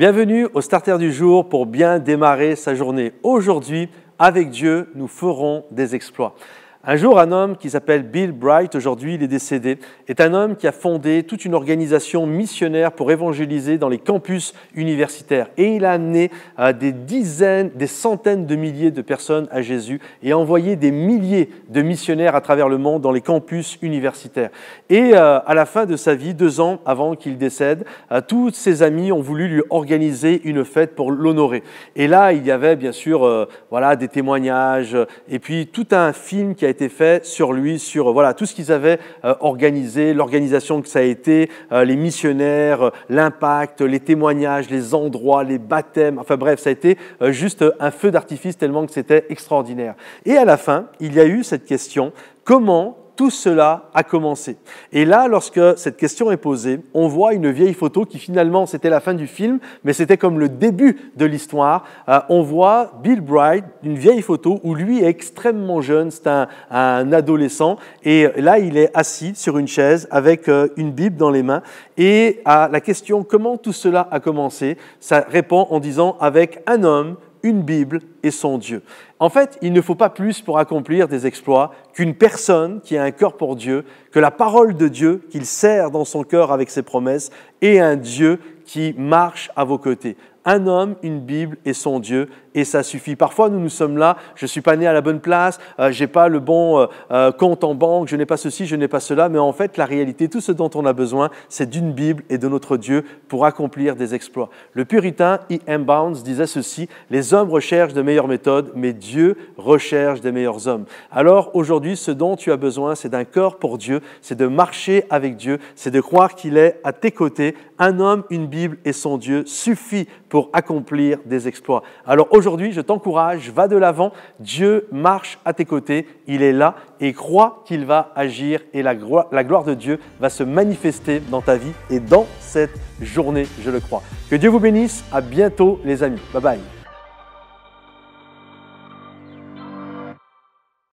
Bienvenue au Starter du jour pour bien démarrer sa journée. Aujourd'hui, avec Dieu, nous ferons des exploits. Un jour, un homme qui s'appelle Bill Bright, aujourd'hui il est décédé, est un homme qui a fondé toute une organisation missionnaire pour évangéliser dans les campus universitaires. Et il a amené des centaines de milliers de personnes à Jésus et a envoyé des milliers de missionnaires à travers le monde dans les campus universitaires. Et à la fin de sa vie, 2 ans avant qu'il décède, tous ses amis ont voulu lui organiser une fête pour l'honorer. Et là, il y avait bien sûr des témoignages et puis tout un film qui a été fait sur lui, sur tout ce qu'ils avaient organisé, l'organisation que ça a été, les missionnaires, l'impact, les témoignages, les endroits, les baptêmes, enfin bref, ça a été juste un feu d'artifice tellement que c'était extraordinaire. Et à la fin, il y a eu cette question, comment tout cela a commencé? Et là, lorsque cette question est posée, on voit une vieille photo qui finalement, c'était la fin du film, mais c'était comme le début de l'histoire. On voit Bill Bright, une vieille photo où lui est extrêmement jeune, c'est un adolescent, et là, il est assis sur une chaise avec une Bible dans les mains. Et à la question « Comment tout cela a commencé ?», ça répond en disant « Avec un homme, une Bible et son Dieu ». En fait, il ne faut pas plus pour accomplir des exploits qu'une personne qui a un cœur pour Dieu, que la parole de Dieu qu'il serre dans son cœur avec ses promesses et un Dieu qui marche à vos côtés. Un homme, une Bible et son Dieu, et ça suffit. Parfois, nous sommes là, je ne suis pas né à la bonne place, je n'ai pas le bon compte en banque, je n'ai pas ceci, je n'ai pas cela, mais en fait, la réalité, tout ce dont on a besoin, c'est d'une Bible et de notre Dieu pour accomplir des exploits. Le puritain E.M. Bounds disait ceci, « Les hommes recherchent de meilleures méthodes, mais Dieu recherche des meilleurs hommes. » Alors aujourd'hui, ce dont tu as besoin, c'est d'un cœur pour Dieu, c'est de marcher avec Dieu, c'est de croire qu'il est à tes côtés. Un homme, une Bible et son Dieu suffit pour accomplir des exploits. Alors aujourd'hui, je t'encourage, va de l'avant, Dieu marche à tes côtés, il est là et crois qu'il va agir et la gloire de Dieu va se manifester dans ta vie et dans cette journée, je le crois. Que Dieu vous bénisse, à bientôt les amis, bye bye.